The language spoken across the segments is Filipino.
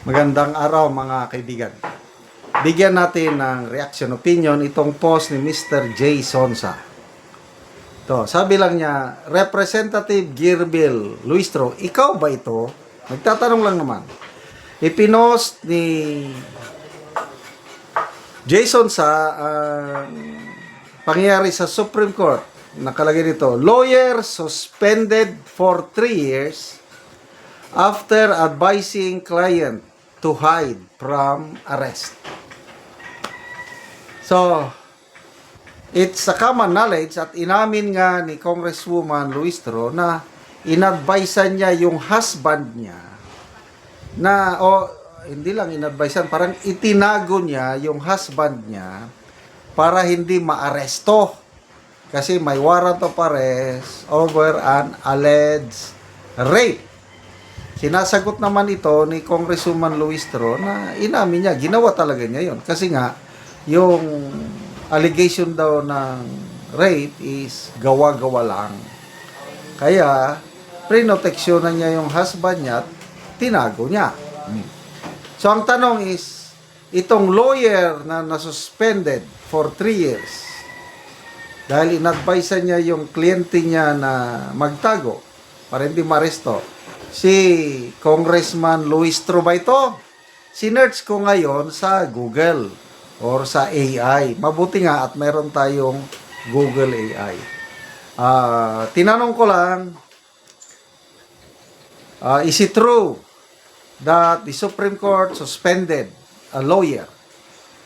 Magandang araw mga kaibigan. Bigyan natin ng reaction opinion itong post ni Mr. J. Sonsa. To, sabi lang niya, Representative Girbil Luistro, ikaw ba ito? Nagtatanong lang naman. Ipinost ni J. Sonsa ang pangyayari sa Supreme Court. Nakalagay dito, lawyer suspended for 3 years after advising client to hide from arrest. So, it's a common knowledge at inamin nga ni Congresswoman Luistro na inadvisean niya yung husband niya na, hindi lang inadvisean, parang itinago niya yung husband niya para hindi maaresto kasi may warrant of arrest over an alleged rape. Sinasagot naman ito ni Congresswoman Luistro na inamin niya, ginawa talaga niya yon. Kasi nga, yung allegation daw ng rape is gawa-gawa lang. Kaya, prinoteksyonan niya yung husband niya at tinago niya. So, ang tanong is, itong lawyer na nasuspended for 3 years, dahil inadvisean niya yung kliyente niya na magtago para hindi maresto, si Congressman Luistro ba ito? Sinearch ko ngayon sa Google or sa AI. Mabuti nga at meron tayong Google AI. Tinanong ko lang, is it true that the Supreme Court suspended a lawyer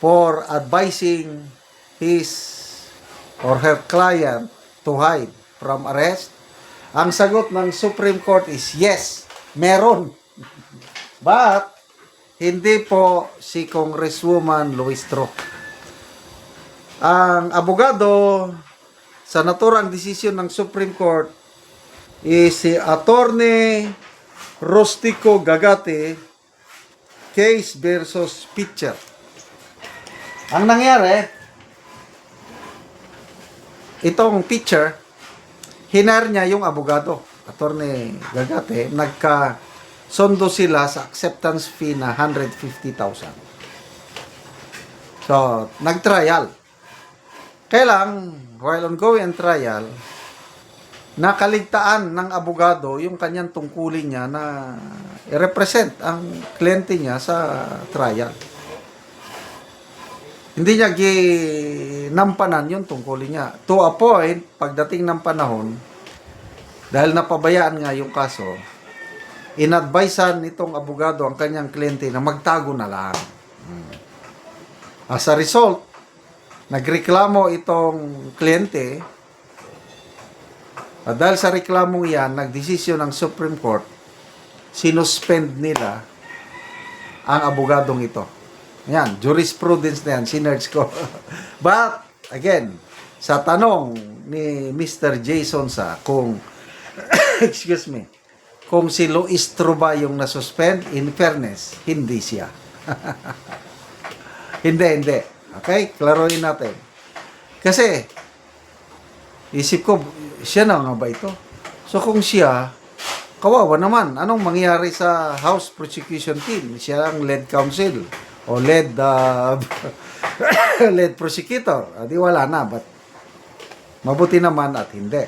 for advising his or her client to hide from arrest? Ang sagot ng Supreme Court is yes, meron. But, hindi po si Congresswoman Luistro. Ang abogado sa naturang desisyon ng Supreme Court is si Attorney Rustico Gagate, case versus Pitcher. Ang nangyari, itong Pitcher, hinar niya yung abogado, Attorney Gagate, nagka-sondo sila sa acceptance fee na 150,000. So, nag-trial. Kaya lang, while ongoing trial, nakaligtaan ng abogado yung kanyang tungkulin niya na i-represent ang kliyente niya sa trial. Hindi niya ginampanan yung tungkulin niya. To a point, pagdating ng panahon, dahil napabayaan nga yung kaso, inadvisean nitong abogado ang kanyang kliyente na magtago na lang. As a result, nagreklamo itong kliyente at dahil sa reklamong yan, nagdesisyon ng Supreme Court, sinuspend nila ang abogadong ito. Yan, jurisprudence na yan, sinerge ko. But, again, sa tanong ni Mr. Jason sa kung, excuse me, kung si Luistro ba yung nasuspend, in fairness, hindi siya. Hindi. Okay? Klaruhin natin. Kasi, isip ko, siya na nga ba ito? So, kung siya, kawawa naman. Anong mangyari sa House Prosecution Team? Siya ang lead counsel o lead prosecutor. Di wala na, but mabuti naman at hindi.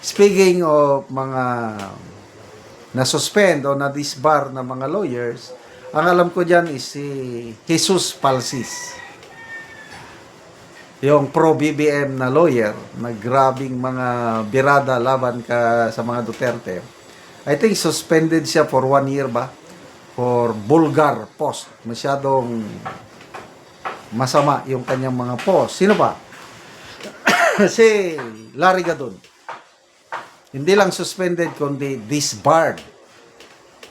Speaking of mga na-suspend o na-disbar na mga lawyers, ang alam ko dyan is si Jesus Palsis. Yung pro-BBM na lawyer, naggrabing mga birada laban sa mga Duterte. I think suspended siya for 1 year ba? For vulgar post. Masyadong masama yung kanyang mga post. Sino ba? Si Larry Gadon. Hindi lang suspended, kundi disbarred.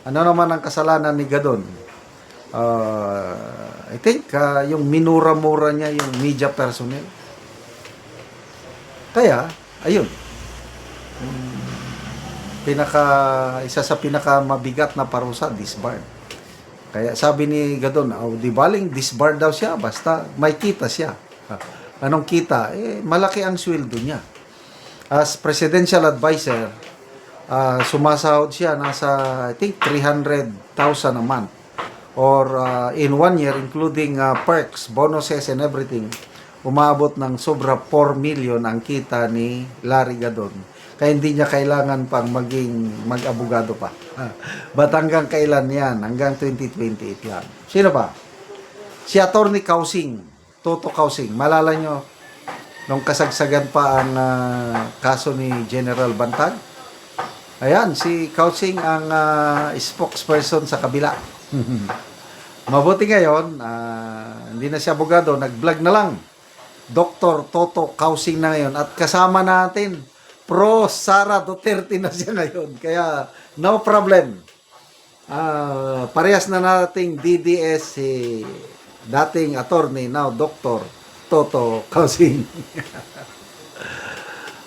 Ano naman ang kasalanan ni Gadon? I think yung minura-mura niya yung media personnel. Kaya, ayun. Isa sa pinaka mabigat na parusa, disbarred. Kaya sabi ni Gadon, di baling disbarred daw siya, basta may kita siya. Anong kita? Malaki ang sweldo niya. As presidential advisor, sumasahod siya nasa, I think, 300,000 a month. or in 1 year, including perks, bonuses, and everything, umabot ng sobra 4 million ang kita ni Larry Gadon. Kaya hindi niya kailangan pang maging mag-abogado pa. But hanggang kailan yan? Hanggang 2028 yan. Sino pa? Si Attorney Kausing, Toto Kausing. Malala nyo, nung kasagsagan pa ang kaso ni General Bantag? Ayan, si Kausing ang spokesperson sa kabila. Mabuti ngayon, hindi na siya abogado, nag-vlog na lang. Dr. Toto Kausing na ngayon. At kasama natin, pro Sara Duterte na siya ngayon. Kaya, no problem. Parehas na nating DDS si dating attorney, now Dr. Toto Kausing.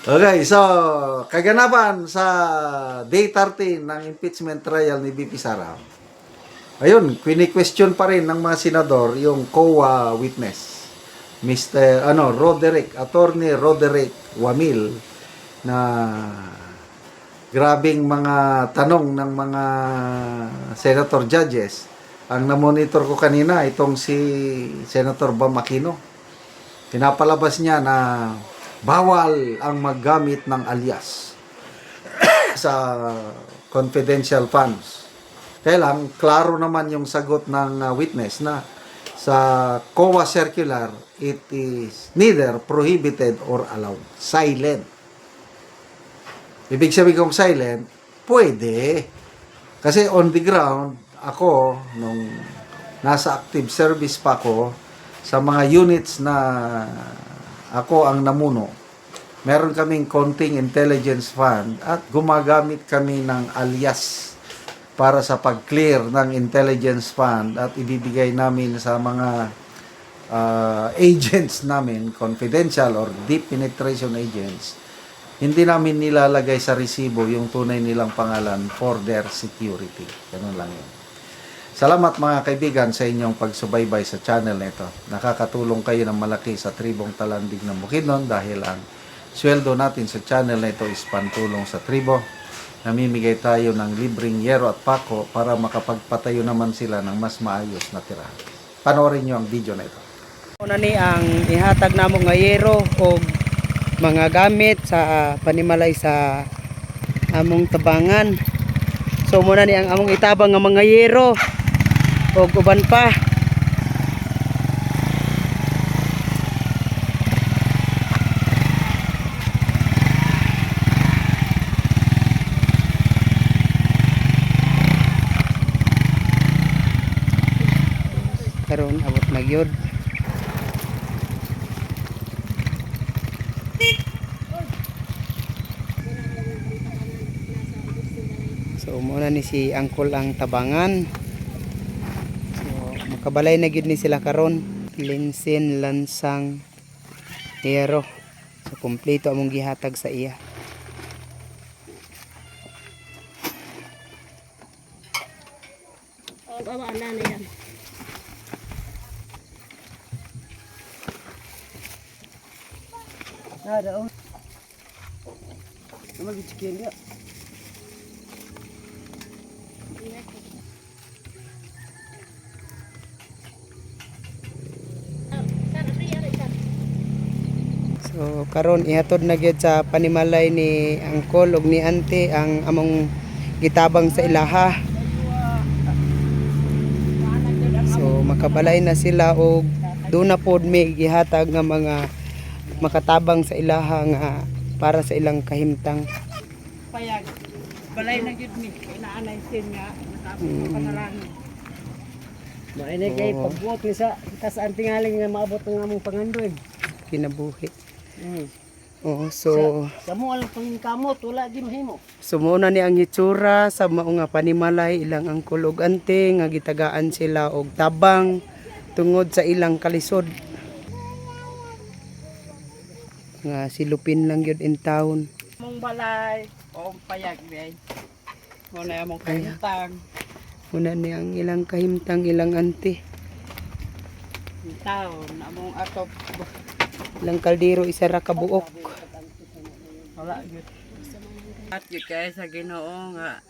Okay, so, kaganapan sa Day 13 ng impeachment trial ni BP Sara. Ayun, question pa rin ng mga senador yung COA witness. Mr. Attorney Roderick Wamil, na grabing mga tanong ng mga senator judges. Ang namonitor ko kanina, itong si Senator Bam Aquino. Pinapalabas niya na bawal ang maggamit ng alias sa confidential funds. Kaya lang, klaro naman yung sagot ng witness na sa COA circular, it is neither prohibited or allowed. Silent. Ibig sabihin kong silent, pwede. Kasi on the ground, ako, nung nasa active service pa ako, sa mga units na ako ang namuno, meron kaming konting intelligence fund at gumagamit kami ng alias para sa pag-clear ng intelligence fund at ibibigay namin sa mga agents namin, confidential or deep penetration agents. Hindi namin nilalagay sa resibo yung tunay nilang pangalan for their security. Ganun lang yun. Salamat mga kaibigan sa inyong pagsubaybay sa channel na ito. Nakakatulong kayo ng malaki sa tribong Talandig ng Bukidnon dahil ang sweldo natin sa channel na ito is pantulong sa tribo. Namimigay tayo ng libreng yero at pako para makapagpatayo naman sila ng mas maayos na tirahan. Panoorin nyo ang video na ito. Una ni ang ihatag namo nga yero o mga gamit sa panimalay sa among tabangan. So muna ni ang among itabang nga mga yero o uban pa. Karon abot na gyud. So muna ni si Angkol ang tabangan. So makabalay na gyud ni sila karon. Linsin, lansang, hero. So kompleto among gihatag sa iya. Baba na yan. Ada oh. Nama gichikin dia. So karon ihatod na gyud sa panimalay ni Angkol ug ni Ante ang among gitabang sa ilaha. So makabalay na sila og doon na pod may gihatag nga mga makatabang sa ilaha nga para sa ilang kahimtang. Payag. Balay na gyud mi kay naanay sin nga natapos panarani. Maini kay pagbuot ni sa tas antingaling nga maabot ng among pangandoy kinabuhi. Oo, so Sa mo lang pangkamot wala di mahimo. sumuna ni ang hitsura sa mao nga panimalay ilang Angkol ug Ante nga gitagaan sila og tabang tungod sa ilang kalisod. Nga silupin lang yun in town. Mong balay o payag biyay. Mo na among kahintang. Una ni ang ilang kahimtang ilang ante. Taon among atop Ilang kaldero isa ra ka buok. wala gyud. At gyud kay sa Ginoo nga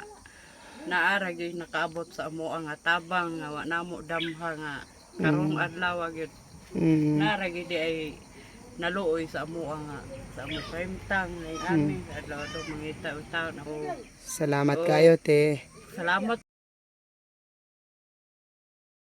naara gyud nakaabot sa amo nga tabang nga wa namo damha nga karong adlaw gyud naara gyud ay naluoy sa amo nga sa amo premtang ay amin adlaw do mangita taon ako. Salamat kayo te. Salamat